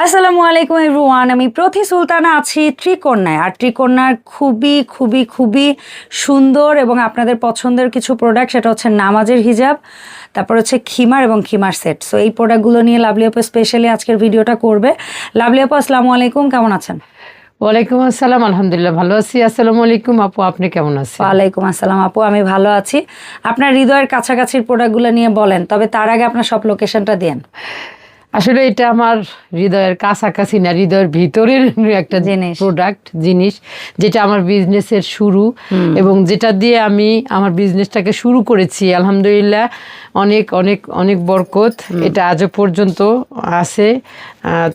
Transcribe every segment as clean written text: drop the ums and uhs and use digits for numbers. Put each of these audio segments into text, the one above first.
আসসালামু আলাইকুম এভরিওয়ান, আমি প্রতি সুলতানা আছি ত্রিকন্যায়। আর ত্রিকন্যার খুবই খুবই খুবই সুন্দর এবং আপনাদের পছন্দের কিছু প্রোডাক্ট, সেটা হচ্ছে নামাজের হিজাব, তারপর হচ্ছে খিমার এবং খিমার সেট। সো এই প্রোডাক্টগুলো নিয়ে লাভলি আপু স্পেশালি আজকের ভিডিওটা করবে। লাভলি আপু আসসালামু আলাইকুম, কেমন আছেন? ওয়ালাইকুম আসসালাম, আলহামদুলিল্লাহ ভালো আছি। আসসালামু আলাইকুম আপু, আপনি কেমন আছেন? ওয়ালাইকুম আসসালাম আপু, আমি ভালো আছি। আপনার হৃদয়ের কাছাকাছির প্রোডাক্টগুলো নিয়ে বলেন, তবে তার আগে আপনার সব লোকেশনটা দেন। আসলে এটা আমার হৃদয়ের কাছাকাছি না, হৃদয়ের ভিতরের একটা প্রোডাক্ট জিনিস, যেটা আমার বিজনেসের শুরু এবং যেটা দিয়ে আমি আমার বিজনেসটাকে শুরু করেছি। আলহামদুলিল্লাহ অনেক অনেক অনেক বরকত এটা আজও পর্যন্ত আছে।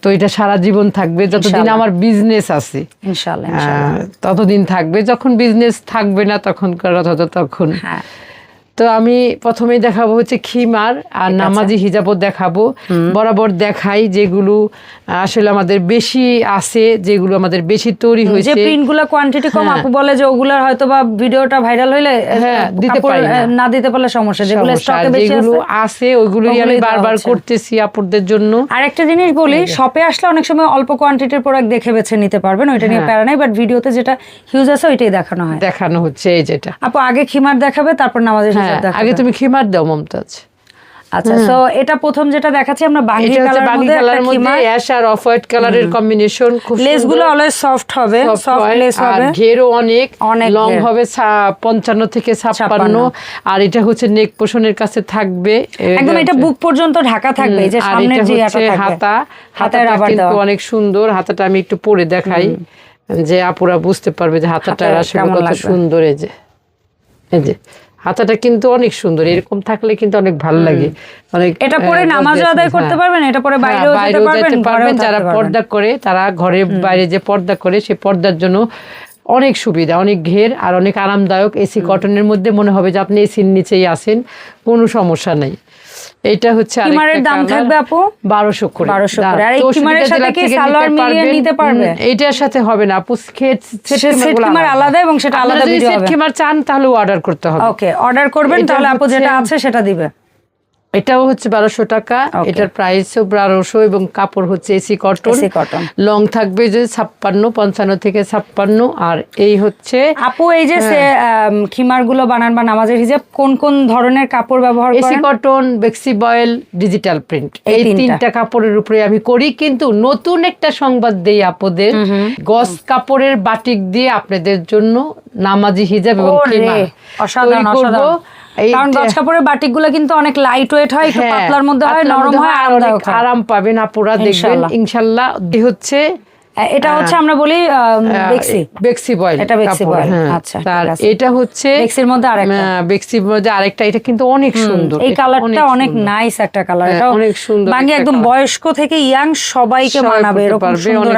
তো এটা সারা জীবন থাকবে, যতদিন আমার বিজনেস আছে ইনশাআল্লাহ ততদিন থাকবে। যখন বিজনেস থাকবে না তখন তখন। তো আমি প্রথমেই দেখাবো হচ্ছে খিমার আর নামাজি হিজাবও দেখাবো। বরাবর দেখাই যেগুলো আসলে আমাদের বেশি আছে, যেগুলো আমাদের বেশি তৈরি হয়েছে। যে প্রিন্টগুলো কোয়ান্টিটি কম, আপু বলে যে ওগুলোর হয়তো বা ভিডিওটা ভাইরাল হইলে দিতে পারি না, দিতে পারলে সমস্যা। যেগুলো স্টকে বেশি আছে ওইগুলোই আমি বারবার করতেছি আপুদের জন্য। আর একটা জিনিস বলি, শপে আসলে অনেক সময় অল্প কোয়ান্টিটির প্রোডাক্ট দেখে বেছে নিতে পারবেন, ওইটা নিয়ে প্যারা নাই। বাট ভিডিওতে যেটা হিউজ আছে ওইটাই দেখানো হচ্ছে। এই যেটা আপু আগে খিমার দেখাবে, তারপর নামাজের হিজাব দেখাবে। আগে তুমি খিমার দাও মমতাজ। আচ্ছা, সো এটা প্রথম যেটা দেখাচ্ছি আমরা বাঙ্গি কালারের মধ্যে অ্যাশ আর অফ হোয়াইট কালারের কম্বিনেশন। খুব লেসগুলো অলওয়েজ সফট হবে, সফট লেস হবে, ঘেরও অনেক লং হবে 55 থেকে 56। আর এটা হচ্ছে নেক পোর্শনের কাছে থাকবে একদম, এটা বুক পর্যন্ত ঢাকা থাকবে। এই যে সামনের যে হাতাটা কিন্তু অনেক সুন্দর। হাতাটা আমি একটু পরে দেখাই যে আপুরা বুঝতে পারবে যে হাতাটা আসলে কত সুন্দর। এই যে হাতাটা কিন্তু অনেক সুন্দর, এরকম থাকলে কিন্তু অনেক ভালো লাগে। অনেক এটা পরে নামাজও আদায় করতে পারবেন, এটা পরে বাইরেও যেতে পারবেন। যারা পর্দা করে তারা ঘরের বাইরে যে পর্দা করে সেই পর্দার জন্য অনেক সুবিধা, অনেক ঘের আর অনেক আরামদায়ক। এসি কটনের মধ্যে মনে হবে যে আপনি এসির নিচেই আছেন, কোনো সমস্যা নেই। এটা হচ্ছে খিমারের দাম থাকবে আপু 1200 করে। আর এই খিমারের সাথে কি সালোয়ার মিলিয়ে নিতে পারবে? এইটার সাথে হবে না আপু, সেট খিমার আলাদা এবং সেটা আলাদা ভিডিও হবে। সেট খিমার চান তাহলে অর্ডার করতে হবে। ওকে, অর্ডার করবেন, তাহলে আপু যেটা আছে সেটা দিবে। এটাও হচ্ছে 1200 টাকা। এটার প্রাইসও 1200 এবং কাপড় হচ্ছে এসি কটন। লং থাকবে যে 55 থেকে 56। আর এই হচ্ছে আপু এই যে খিমার গুলো বানান বা নামাজের হিজাব কোন কোন ধরনের কাপড় ব্যবহার করেন? এসি কটন, বেক্সি বয়েল, ডিজিটাল প্রিন্ট, এই তিনটা কাপড়ের উপরে আমি করি। কিন্তু নতুন একটা সংবাদ দেই আপুদের, গস কাপড়ের বাটিক দিয়ে আপনাদের জন্য নামাজি হিজাব এবং খিমার অসাধারণ অসাধারণ। কারণ গজ কাপড়ের বাটিকগুলো কিন্তু অনেক লাইট ওয়েট হয়, একটু পাতলার মধ্যে হয়, নরম হয়, আরাম পাবেন আপুরা, দেখবেন ইনশাআল্লাহ। হচ্ছে এটা হচ্ছে আমরা বলি বেক্সি বয়েল, এটা বেক্সি বয়েল। আচ্ছা, তার এটা হচ্ছে বেক্সির মধ্যে আরেকটা এটা কিন্তু অনেক সুন্দর। এই কালারটা অনেক নাইস একটা কালার, এটা অনেক সুন্দর। বাঙ্গি একদম বয়স্ক থেকে ইয়াং সবাইকে মানাবে এরকম সুন্দর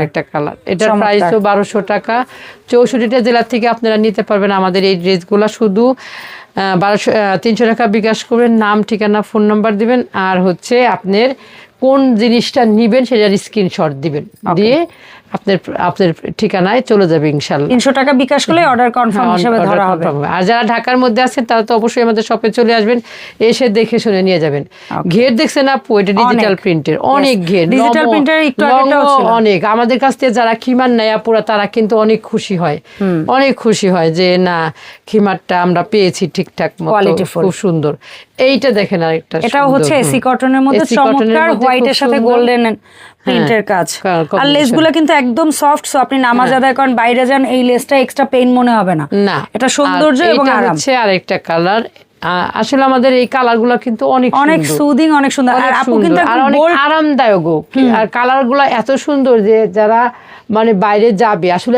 একটা কালার। এটার প্রাইসও 1200 টাকা। 64টা জেলা থেকে আপনারা নিতে পারবেন আমাদের এই ড্রেসগুলো। শুধু 300 টাকা বিকাশ করবেন, নাম ঠিকানা ফোন নাম্বার দিবেন, আর হচ্ছে আপনার কোন জিনিসটা নিবেন সেটার স্ক্রিনশট দিবেন, দিয়ে আপনার ঠিকানায় চলে যাবে ইনশাআল্লাহ। 300 টাকা বিকাশ করলে অর্ডার কনফার্ম হিসেবে ধরা হবে। আর যারা ঢাকার মধ্যে আছেন তারা তো অবশ্যই আমাদের শপে চলে আসবেন, এসে দেখে শুনে নিয়ে যাবেন। ঘের দেখছেন আপু, এটা ডিজিটাল প্রিন্টের, অনেক ঘের, ডিজিটাল প্রিন্টের একটু অনেক। আমাদের কাছ থেকে যারা খিমার নেয় আপুরা তারা কিন্তু অনেক খুশি হয়, অনেক খুশি হয় যে না খিমারটা আমরা পেয়েছি ঠিকঠাক মতো, খুব সুন্দর। এইটা দেখেন আরেকটা, এটাও হচ্ছে এসি কটনের মধ্যে চমৎকার হোয়াইটের সাথে গোল্ডেন প্রিন্টের কাজ। আর লেসগুলো কিন্তু একদম সফট, সো আপনি নামাজ আদায় করেন, বাইরে যান, এই লেসটা এক্সট্রা পেইন মনে হবে না। এটা সৌন্দর্য এবং আরাম। হচ্ছে আরেকটা কালার। আসলে আমাদের এই কালারগুলো কিন্তু অনেক সুদিং, অনেক সুন্দর, আর আপু কিন্তু অনেক আরামদায়ক। আর কালারগুলো এত সুন্দর যে যারা মানে বাইরে যাবে আসলে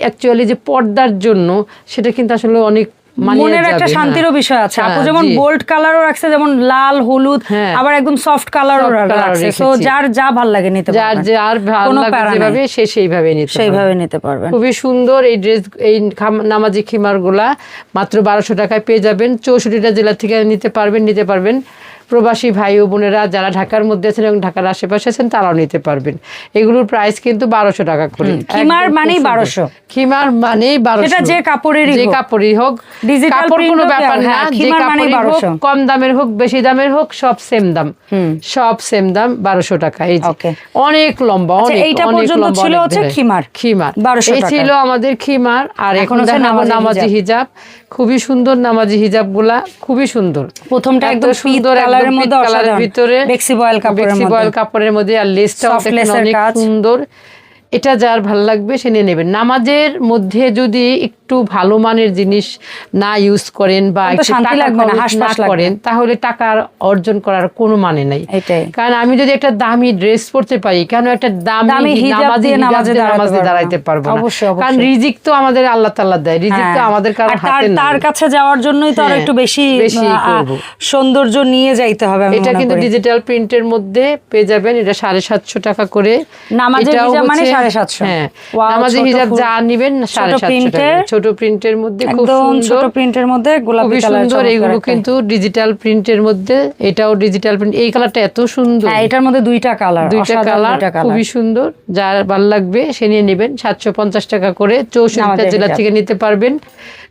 অ্যাকচুয়ালি যে পর্দার জন্য, সেটা কিন্তু আসলে অনেক মনের একটা শান্তিরও বিষয় আছে। আপু যেমন বোল্ড কালারও রাখছে, যেমন লাল, হলুদ, আবার একদম সফট কালারও রাখছে। সো যার যা ভালো লাগে নিতে পারবেন, যার ভালো লাগে যেভাবে সে সেইভাবে নিতে পারবেন। খুবই সুন্দর এই ড্রেস, এই নামাজি খিমারগুলা মাত্র 1200 টাকায় পেয়ে যাবেন। 64টা জেলা থেকে নিতে পারবেন। প্রবাসী ভাই ও বোনেরা যারা ঢাকার মধ্যে আছেন এবং ঢাকার আশেপাশে আছেন তারাও নিতে পারবেন। এগুলোর প্রাইস কিন্তু 1200 টাকা করে। খিমার মানেই 1200, খিমার মানেই 1200, সেটা যে কাপড়েরই হোক, ডিজিটাল কাপড় কোনো ব্যাপার না, যে খিমার মানেই কাপড়ের হোক, 1200, কম দামের হোক বেশি দামের হোক, সব সেম দাম, সব সেম দাম 1200 টাকা। এই যে অনেক লম্বা, অনেক এইটা অনেক পর্যন্ত লম্বা, ছিল হচ্ছে খিমার 1200 টাকা। এই ছিল আমাদের খিমার। আর এখন দেখাবো নামাজি হিজাব। খুবই সুন্দর নামাজি হিজাব গুলা, খুবই সুন্দর। প্রথমটা একদম সুন্দর কালারের মধ্যে, কালারের ভিতরে বেক্সিবয়েল কাপড়ের মধ্যে, আর লেসটাও অনেক সুন্দর। এটা যার ভালো লাগবে সে নিয়ে নেবেন। নামাজের মধ্যে যদি একটু ভালো মানের জিনিস না ইউজ করেন বা একটু টাকা না করেন, তাহলে টাকা অর্জন করার কোনো মানে নাই। কারণ আমি যদি একটা দামি ড্রেস পরতে পারি, কেন একটা দামি নামাজে দাঁড়াইতে পারবো না? কারণ রিজিক তো আমাদের আল্লাহ তাআলা দেয়, রিজিক তো আমাদের কারো হাতে না। তার কাছে যাওয়ার জন্যই তো আরো একটু বেশি সৌন্দর্য নিয়ে যাইতে হবে। এটা কিন্তু ডিজিটাল প্রিন্টের মধ্যে পেয়ে যাবেন। এটা 750 টাকা করে। নামাজের হিজাব মানে 750। হ্যাঁ, নামাজের হিজাব যা নেবেন 750 টাকা। ছোট প্রিন্টের মধ্যে, খুব সুন্দর ছোট প্রিন্টের মধ্যে গোলাপি কালার। এগুলো কিন্তু ডিজিটাল প্রিন্টের মধ্যে, এটাও ডিজিটাল প্রিন্ট। এই কালারটা এত সুন্দর। হ্যাঁ, এটার মধ্যে দুইটা কালার, খুবই সুন্দর। যার ভালো লাগবে সে নিয়ে নেবেন। 750 টাকা করে 64টা জেলা থেকে নিতে পারবেন।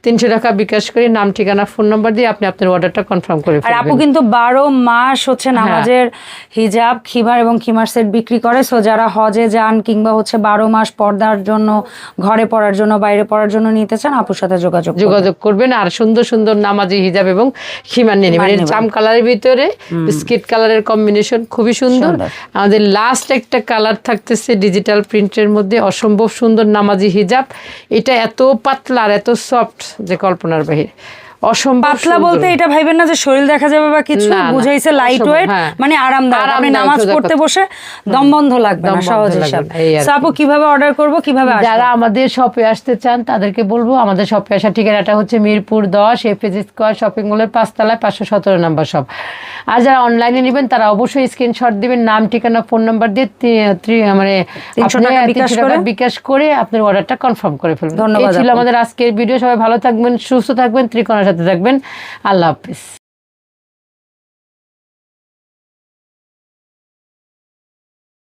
300 টাকা বিকাশ করে নাম, ঠিকানা, ফোন নাম্বার দিয়ে আপনি আপনার অর্ডারটা কনফার্ম করে ফেলবেন। আর আপু কিন্তু 12 মাস হচ্ছে নামাজের হিজাব, খিমার এবং খিমার সেট বিক্রি করে। সো যারা হজে যান কিংবা হচ্ছে 12 মাস পর্দার জন্য, ঘরে পরার জন্য, বাইরে পরার জন্য নিতে চান, আপুর সাথে যোগাযোগ করবেন। আর সুন্দর সুন্দর নামাজি হিজাব এবং খিমার নিয়ে নেবেন। জাম কালারের ভিতরে বিস্কিট কালারের কম্বিনেশন, খুবই সুন্দর। আমাদের লাস্ট একটা কালার থাকতেছে ডিজিটাল প্রিন্টের মধ্যে, অসম্ভব সুন্দর নামাজি হিজাব। এটা এত পাতলা আর এত সফট যে কল্পনার বাহিরে। পাতলা বলতে এটা ভাইবেন না যে শরীর দেখা যাবে বা কিছু, বুঝাইছে লাইট ওয়েট, মানে আরামদায়ক। আপনি নামাজ পড়তে বসে দম বন্ধ লাগবে না, সহজ হিসাব। আপু কিভাবে অর্ডার করব, কিভাবে আসবে? যারা আমাদের শপে আসতে চান তাদেরকে বলবো, আমাদের শপে আসার ঠিকানাটা হচ্ছে মিরপুর 10 এফএজ স্কয়ার শপিং মলের 5 তলায় 517 নম্বর শপ। আর যারা অনলাইনে নেবেন তারা অবশ্যই স্ক্রিনশট দিবেন, নাম, ঠিকানা, ফোন নাম্বার দিয়ে মানে 300 টাকা বিকাশ করে আপনার অর্ডারটা কনফার্ম করে ফেলবেন। ধন্যবাদ। এই ছিল আমাদের আজকের ভিডিও। সবাই ভালো থাকবেন, সুস্থ থাকবেন, ত্রিকোণার সাথে থাকবেন। আল্লাহ হাফেজ।